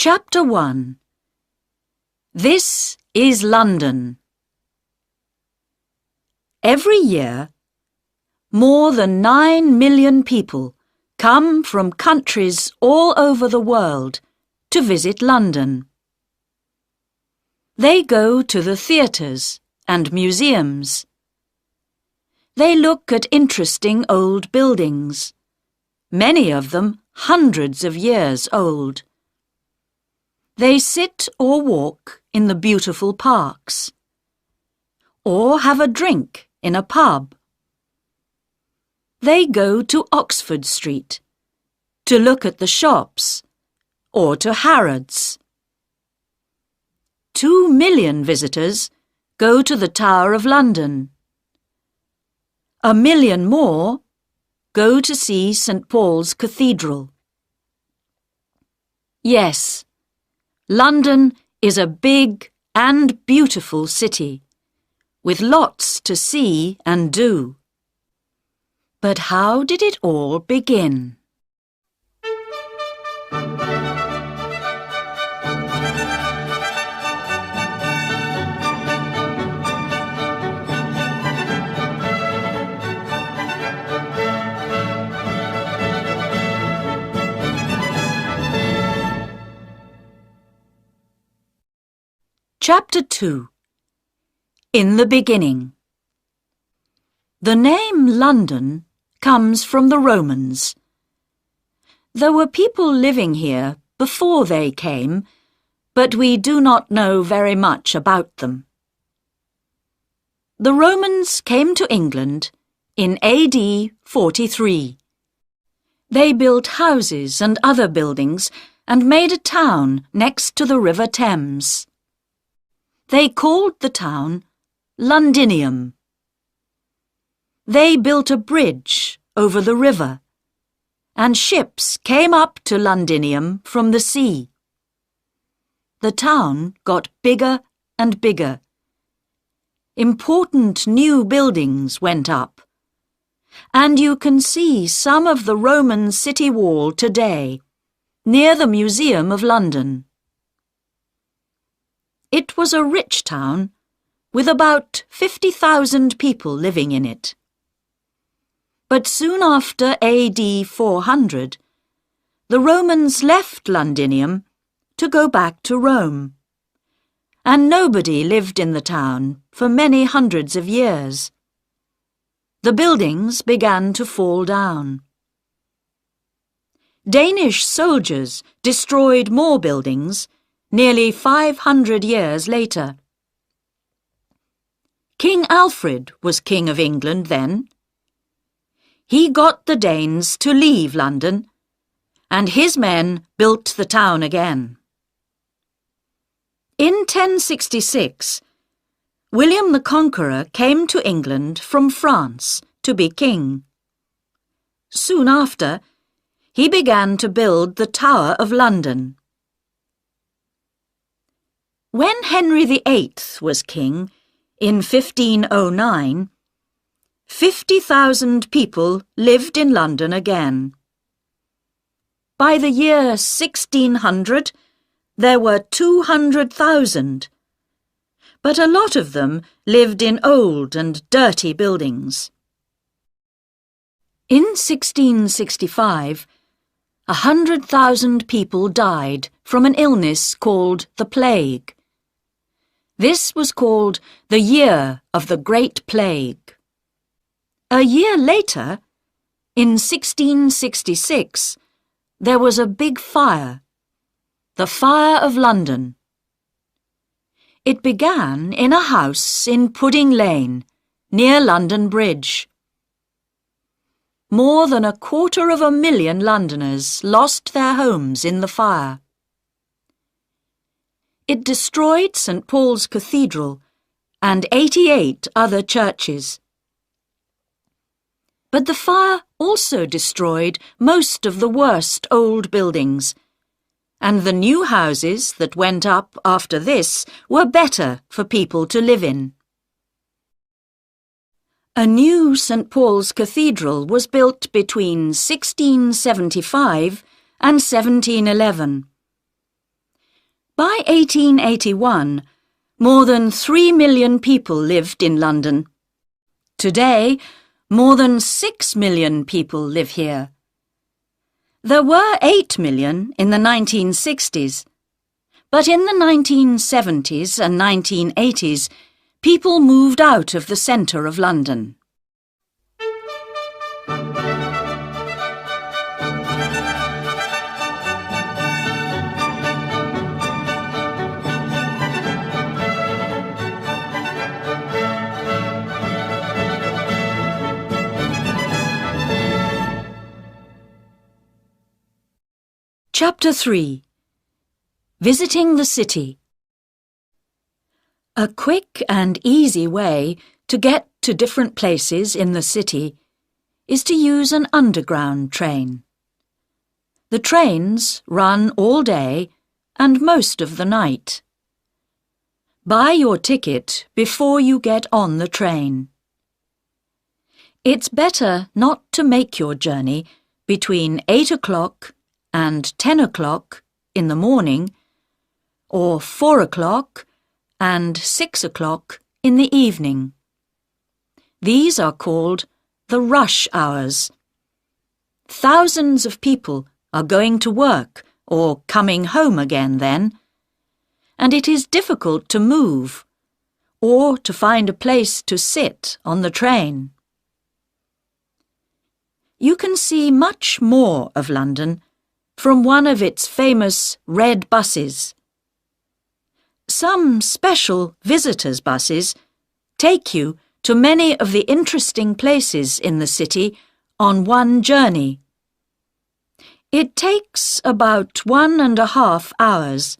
Chapter 1. This is London. Every year, more than 9 million people come from countries all over the world to visit London. They go to the theatres and museums. They look at interesting old buildings, many of them hundreds of years old. They sit or walk in the beautiful parks, or have a drink in a pub. They go to Oxford Street to look at the shops, or to Harrods. 2 million visitors go to the Tower of London. 1 million more go to see St. Paul's Cathedral. Yes, London is a big and beautiful city, with lots to see and do. But how did it all begin? Chapter 2. In the Beginning. The name London comes from the Romans. There were people living here before they came, but we do not know very much about them. The Romans came to England in AD 43. They built houses and other buildings and made a town next to the River Thames. They called the town Londinium. They built a bridge over the river, and ships came up to Londinium from the sea. The town got bigger and bigger. Important new buildings went up, and you can see some of the Roman city wall today, near the Museum of London. It was a rich town, with about 50,000 people living in it. But soon after AD 400, the Romans left Londinium to go back to Rome, and nobody lived in the town for many hundreds of years. The buildings began to fall down. Danish soldiers destroyed more buildings nearly 500 years later. King Alfred was King of England then. He got the Danes to leave London, and his men built the town again. In 1066, William the Conqueror came to England from France to be king. Soon after, he began to build the Tower of London. When Henry VIII was king, in 1509, 50,000 people lived in London again. By the year 1600, there were 200,000, but a lot of them lived in old and dirty buildings. In 1665, 100,000 people died from an illness called the plague. This was called the Year of the Great Plague. A year later, in 1666, there was a big fire, the Fire of London. It began in a house in Pudding Lane, near London Bridge. More than 250,000 Londoners lost their homes in the fire. It destroyed St. Paul's Cathedral and 88 other churches. But the fire also destroyed most of the worst old buildings, and the new houses that went up after this were better for people to live in. A new St. Paul's Cathedral was built between 1675 and 1711. By 1881, more than 3 million people lived in London. Today, more than 6 million people live here. There were 8 million in the 1960s, but in the 1970s and 1980s, people moved out of the centre of London. Chapter 3. Visiting the City. A quick and easy way to get to different places in the city is to use an underground train. The trains run all day and most of the night. Buy your ticket before you get on the train. It's better not to make your journey between 8 o'clock and 10 o'clock in the morning, or 4 o'clock and 6 o'clock in the evening. These are called the rush hours. Thousands of people are going to work or coming home again then, and it is difficult to move or to find a place to sit on the train. You can see much more of London from one of its famous red buses. Some special visitors' buses take you to many of the interesting places in the city on one journey. It takes about 1.5 hours,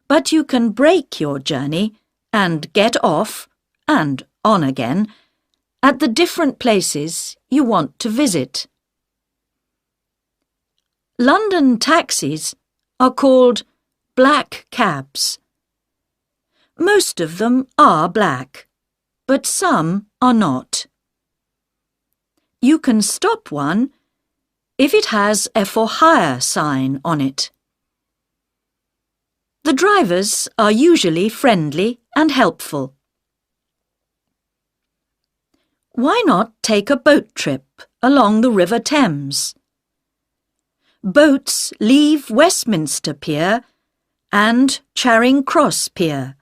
but you can break your journey and get off and on again at the different places you want to visit. London taxis are called black cabs. Most of them are black, but some are not. You can stop one if it has a for hire sign on it. The drivers are usually friendly and helpful. Why not take a boat trip along the River Thames? Boats leave Westminster Pier and Charing Cross Pier,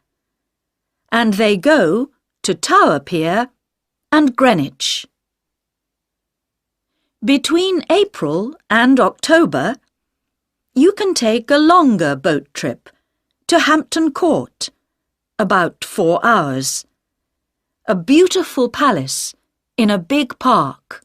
and they go to Tower Pier and Greenwich. Between April and October, you can take a longer boat trip to Hampton Court, about 4 hours, a beautiful palace in a big park.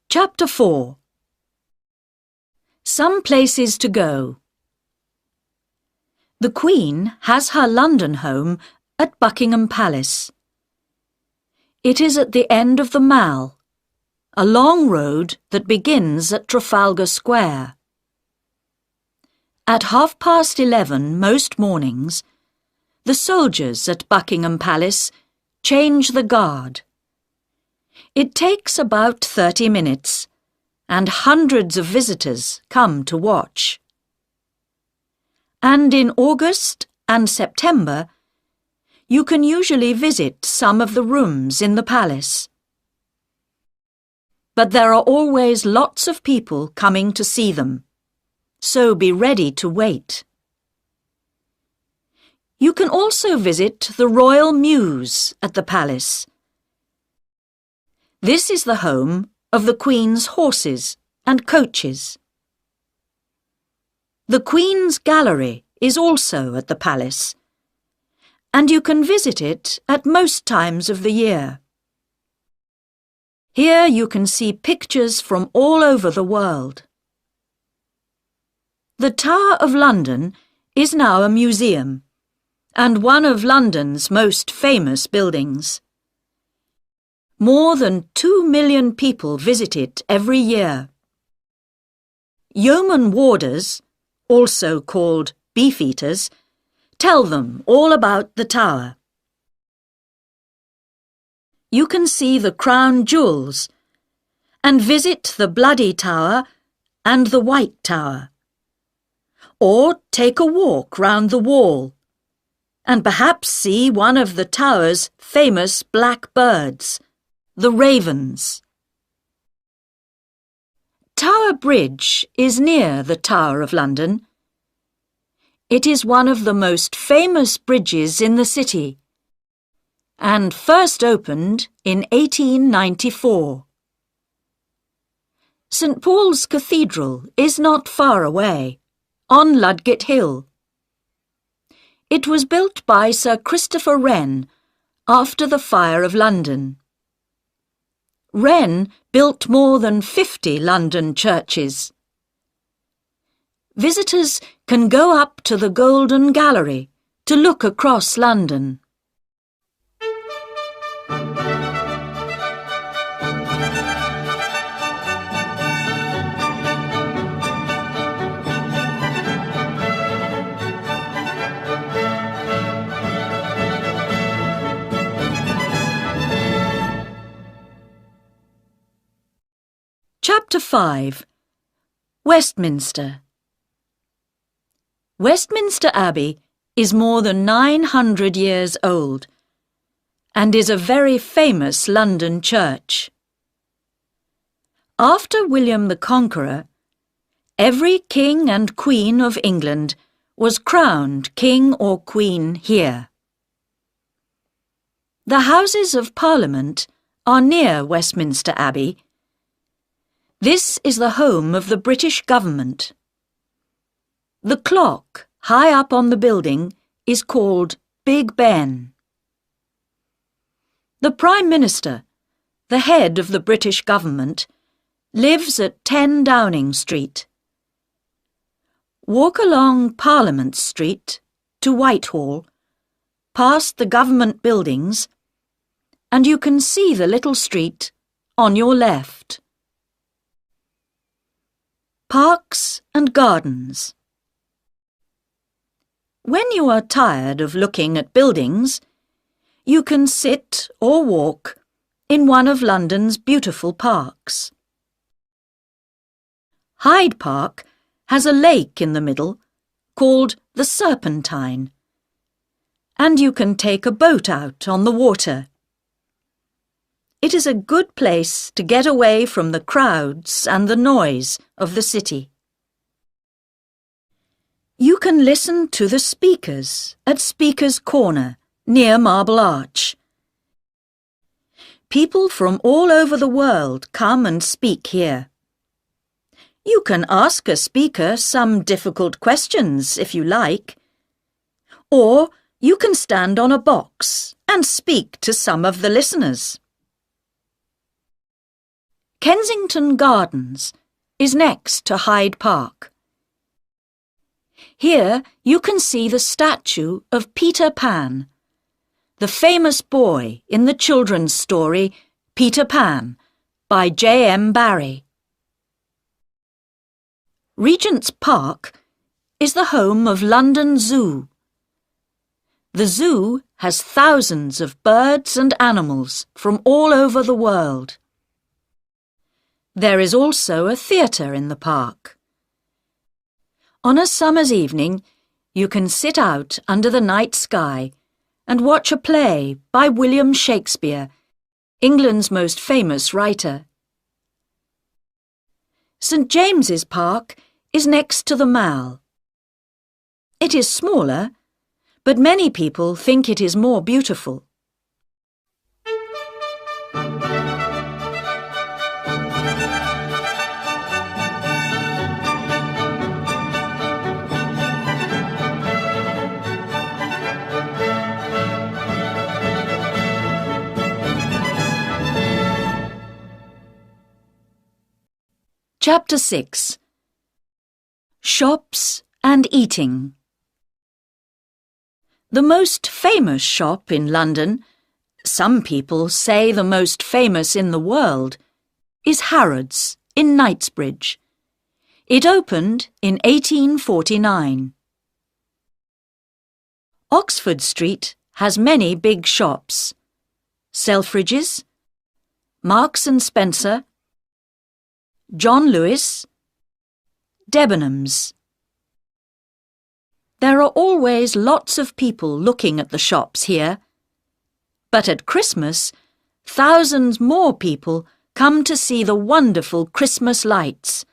Chapter 4. Some places to go. The Queen has her London home at Buckingham Palace. It is at the end of the Mall, a long road that begins at Trafalgar Square. At 11:30 most mornings, the soldiers at Buckingham Palace change the guard. It takes about 30 minutes, and hundreds of visitors come to watch. And in August and September, you can usually visit some of the rooms in the palace. But there are always lots of people coming to see them, so be ready to wait. You can also visit the Royal Mews at the palace. This is the home of the Queen's horses and coaches. The Queen's Gallery is also at the palace, and you can visit it at most times of the year. Here you can see pictures from all over the world. The Tower of London is now a museum, and one of London's most famous buildings. More than 2 million people visit it every year. Yeoman warders, also called beefeaters, tell them all about the tower. You can see the crown jewels and visit the Bloody Tower and the White Tower. Or take a walk round the wall and perhaps see one of the tower's famous black birds, the ravens. Tower Bridge is near the Tower of London. It is one of the most famous bridges in the city and first opened in 1894. St. Paul's Cathedral is not far away, on Ludgate Hill. It was built by Sir Christopher Wren after the Fire of London. Wren built more than 50 London churches. Visitors can go up to the Golden Gallery to look across London. Chapter 5. Westminster. Westminster Abbey is more than 900 years old and is a very famous London church. After William the Conqueror, every king and queen of England was crowned king or queen here. The Houses of Parliament are near Westminster Abbey. This is the home of the British government. The clock high up on the building is called Big Ben. The Prime Minister, the head of the British government, lives at 10 Downing Street. Walk along Parliament Street to Whitehall, past the government buildings, and you can see the little street on your left. Parks and gardens. When you are tired of looking at buildings, you can sit or walk in one of London's beautiful parks. Hyde Park has a lake in the middle called the Serpentine, and you can take a boat out on the water. It is a good place to get away from the crowds and the noise of the city. You can listen to the speakers at Speaker's Corner near Marble Arch. People from all over the world come and speak here. You can ask a speaker some difficult questions if you like, or you can stand on a box and speak to some of the listeners. Kensington Gardens is next to Hyde Park. Here you can see the statue of Peter Pan, the famous boy in the children's story Peter Pan by J.M. Barrie. Regent's Park is the home of London Zoo. The zoo has thousands of birds and animals from all over the world. There is also a theatre in the park. On a summer's evening, you can sit out under the night sky and watch a play by William Shakespeare, England's most famous writer. St. James's Park is next to the Mall. It is smaller, but many people think it is more beautiful. Chapter 6. Shops and Eating. The most famous shop in London, Some people say the most famous in the world is Harrods in Knightsbridge. It opened in 1849. Oxford Street has many big shops: Selfridges, Marks and Spencer, John Lewis, Debenhams. There are always lots of people looking at the shops here, but at Christmas, thousands more people come to see the wonderful Christmas lights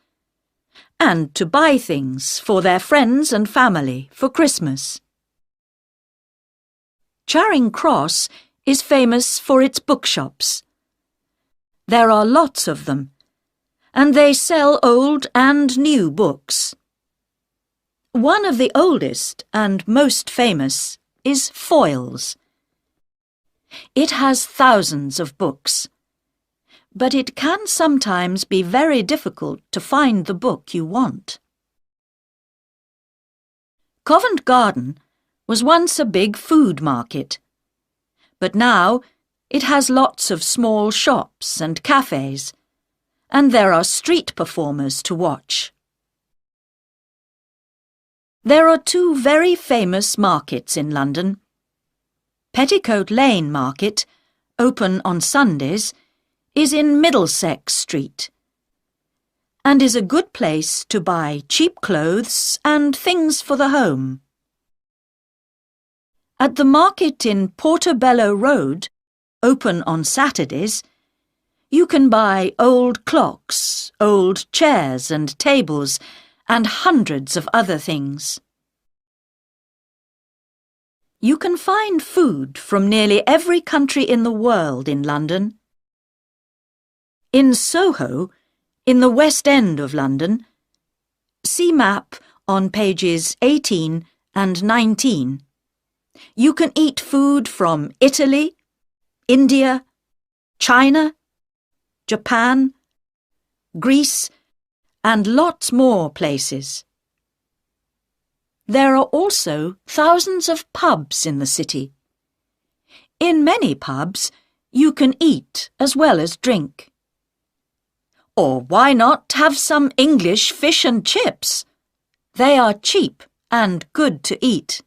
and to buy things for their friends and family for Christmas. Charing Cross is famous for its bookshops. There are lots of them, and they sell old and new books. One of the oldest and most famous is Foyle's. It has thousands of books, but it can sometimes be very difficult to find the book you want. Covent Garden was once a big food market, but now it has lots of small shops and cafes, and there are street performers to watch. There are two very famous markets in London. Petticoat Lane Market, open on Sundays, is in Middlesex Street and is a good place to buy cheap clothes and things for the home. At the market in Portobello Road, open on Saturdays, you can buy old clocks, old chairs and tables, and hundreds of other things. You can find food from nearly every country in the world in London. In Soho, in the West End of London, see map on pages 18 and 19. You can eat food from Italy, India, China, Japan, Greece, and lots more places. There are also thousands of pubs in the city. In many pubs, you can eat as well as drink. Or why not have some English fish and chips? They are cheap and good to eat.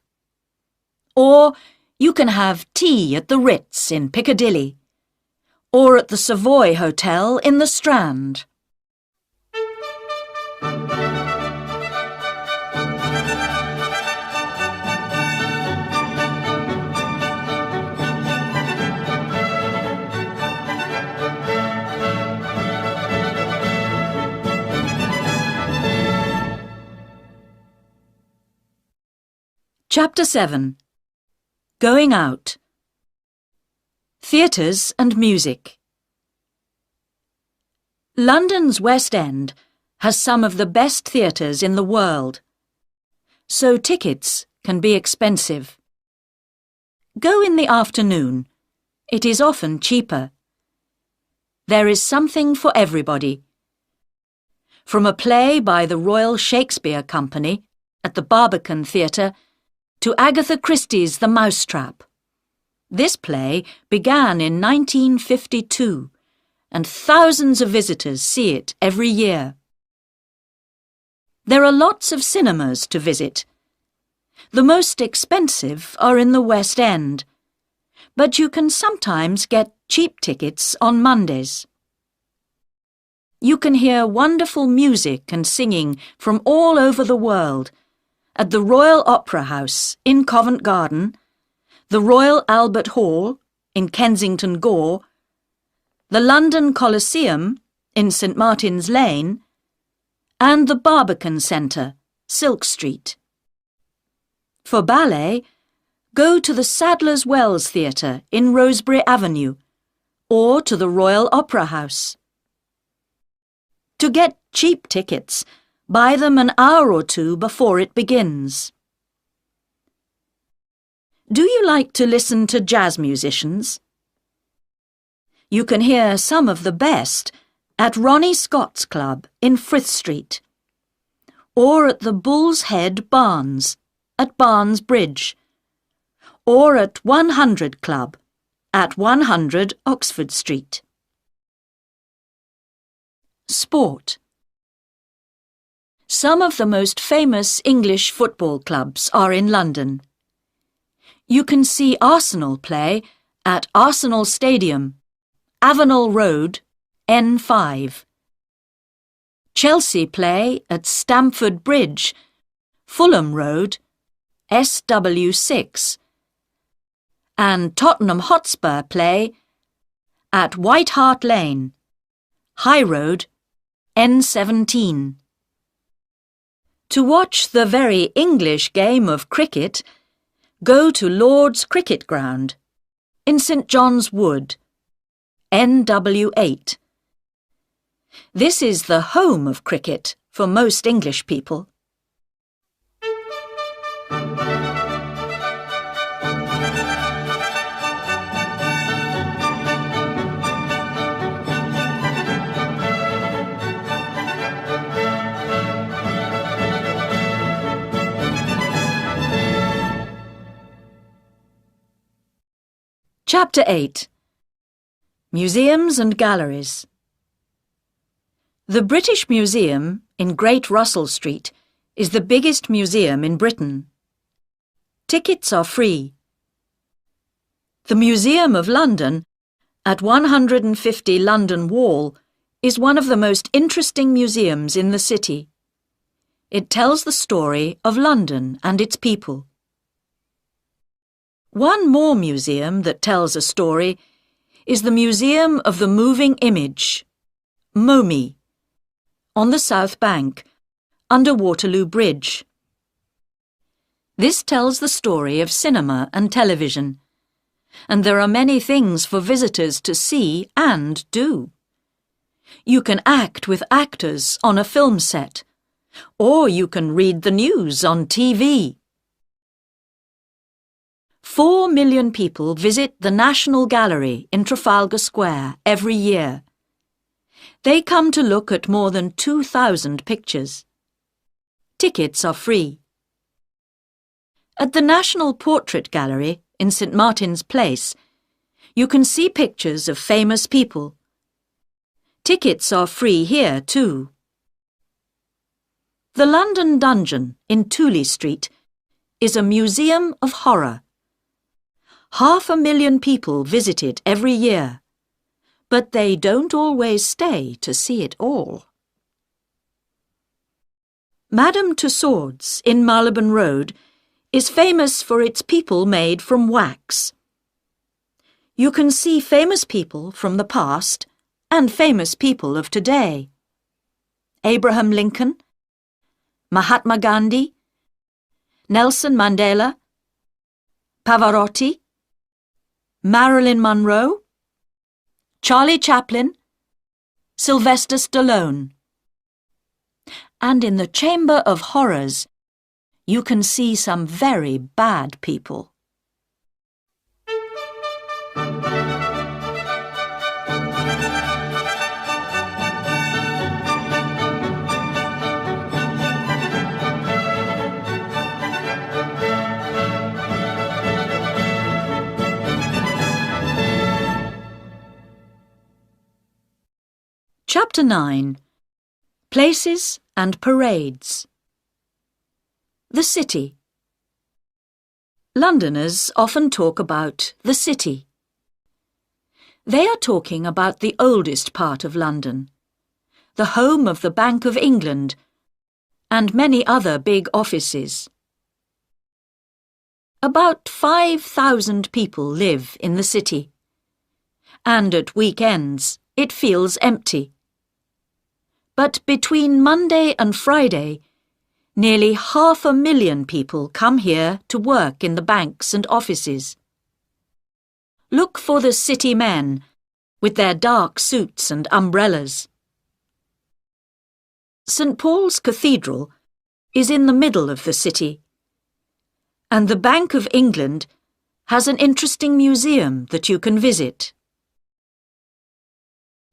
Or you can have tea at the Ritz in Piccadilly, or at the Savoy Hotel in the Strand. Chapter 7. Going Out. Theatres and Music. London's West End has some of the best theatres in the world, so tickets can be expensive. Go in the afternoon. It is often cheaper. There is something for everybody. From a play by the Royal Shakespeare Company at the Barbican Theatre to Agatha Christie's The Mousetrap. This play began in 1952, and thousands of visitors see it every year. There are lots of cinemas to visit. The most expensive are in the West End, but you can sometimes get cheap tickets on Mondays. You can hear wonderful music and singing from all over the world at the Royal Opera House in Covent Garden, the Royal Albert Hall in Kensington Gore, the London Coliseum in St Martin's Lane, and the Barbican Centre, Silk Street. For ballet, go to the Sadler's Wells Theatre in Rosebery Avenue, or to the Royal Opera House. To get cheap tickets, buy them an hour or two before it begins. Do you like to listen to jazz musicians? You can hear some of the best at Ronnie Scott's Club in Frith Street, or at the Bull's Head Barns at Barnes Bridge, or at 100 Club at 100 Oxford Street. Sport. Some of the most famous English football clubs are in London. You can see Arsenal play at Arsenal Stadium, Avenel Road, N5. Chelsea play at Stamford Bridge, Fulham Road, SW6. And Tottenham Hotspur play at White Hart Lane, High Road, N17. To watch the very English game of cricket, go to Lord's Cricket Ground in St John's Wood, NW8. This is the home of cricket for most English people. Chapter 8. Museums and Galleries. The British Museum in Great Russell Street is the biggest museum in Britain. Tickets are free. The Museum of London at 150 London Wall is one of the most interesting museums in the city. It tells the story of London and its people. One more museum that tells a story is the Museum of the Moving Image, MoMI, on the South Bank, under Waterloo Bridge. This tells the story of cinema and television, and there are many things for visitors to see and do. You can act with actors on a film set, or you can read the news on TV. 4 million people visit the National Gallery in Trafalgar Square every year. They come to look at more than 2,000 pictures. Tickets are free. At the National Portrait Gallery in St Martin's Place, you can see pictures of famous people. Tickets are free here too. The London Dungeon in Tooley Street is a museum of horror. 500,000 people visit it every year, but they don't always stay to see it all. Madame Tussauds in Marylebone Road is famous for its people made from wax. You can see famous people from the past and famous people of today. Abraham Lincoln, Mahatma Gandhi, Nelson Mandela, Pavarotti, Marilyn Monroe, Charlie Chaplin, Sylvester Stallone. And in the Chamber of Horrors, you can see some very bad people. Chapter 9. Places and Parades. The City. Londoners often talk about the city. They are talking about the oldest part of London, the home of the Bank of England, and many other big offices. About 5,000 people live in the city, and at weekends it feels empty. But between Monday and Friday, nearly 500,000 people come here to work in the banks and offices. Look for the city men with their dark suits and umbrellas. St Paul's Cathedral is in the middle of the city, and the Bank of England has an interesting museum that you can visit.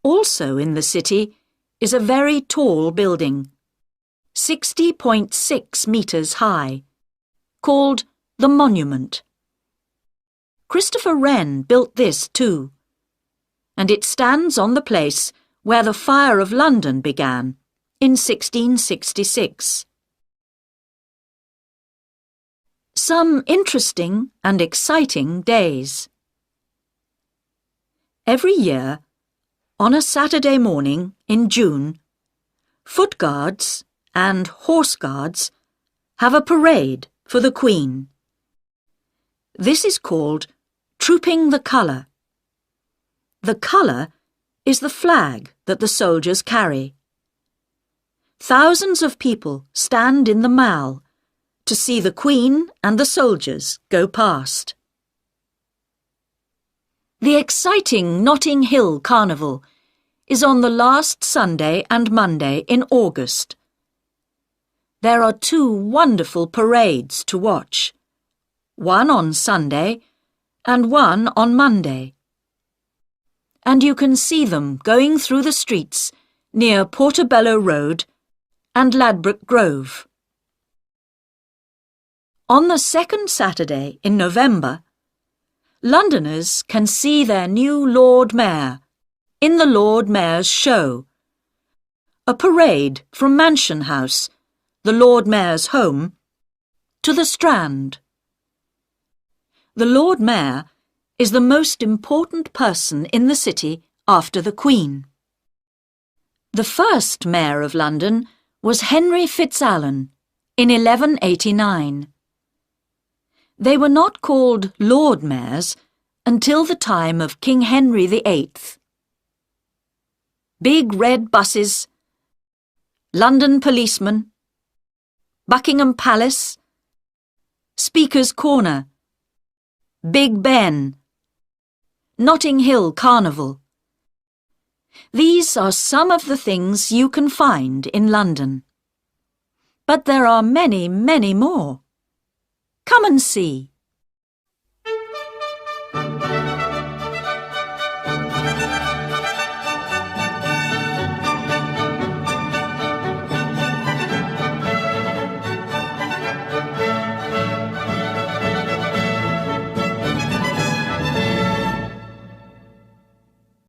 Also in the city is a very tall building, 60.6 metres high, called the Monument. Christopher Wren built this too, and it stands on the place where the fire of London began in 1666. Some interesting and exciting days. Every year, on a Saturday morning in June, Foot Guards and Horse Guards have a parade for the Queen. This is called Trooping the Colour. The colour is the flag that the soldiers carry. Thousands of people stand in the Mall to see the Queen and the soldiers go past. The exciting Notting Hill Carnival is on the last Sunday and Monday in August. There are 2 wonderful parades to watch, one on Sunday and one on Monday. And you can see them going through the streets near Portobello Road and Ladbroke Grove. On the second Saturday in November, Londoners can see their new Lord Mayor in the Lord Mayor's Show, a parade from Mansion House, the Lord Mayor's home, to the Strand. The Lord Mayor is the most important person in the city after the Queen. The first Mayor of London was Henry Fitzalan in 1189. They were not called Lord Mayors until the time of King Henry VIII. Big red buses, London policemen, Buckingham Palace, Speaker's Corner, Big Ben, Notting Hill Carnival. These are some of the things you can find in London. But there are many, many more. Come and see.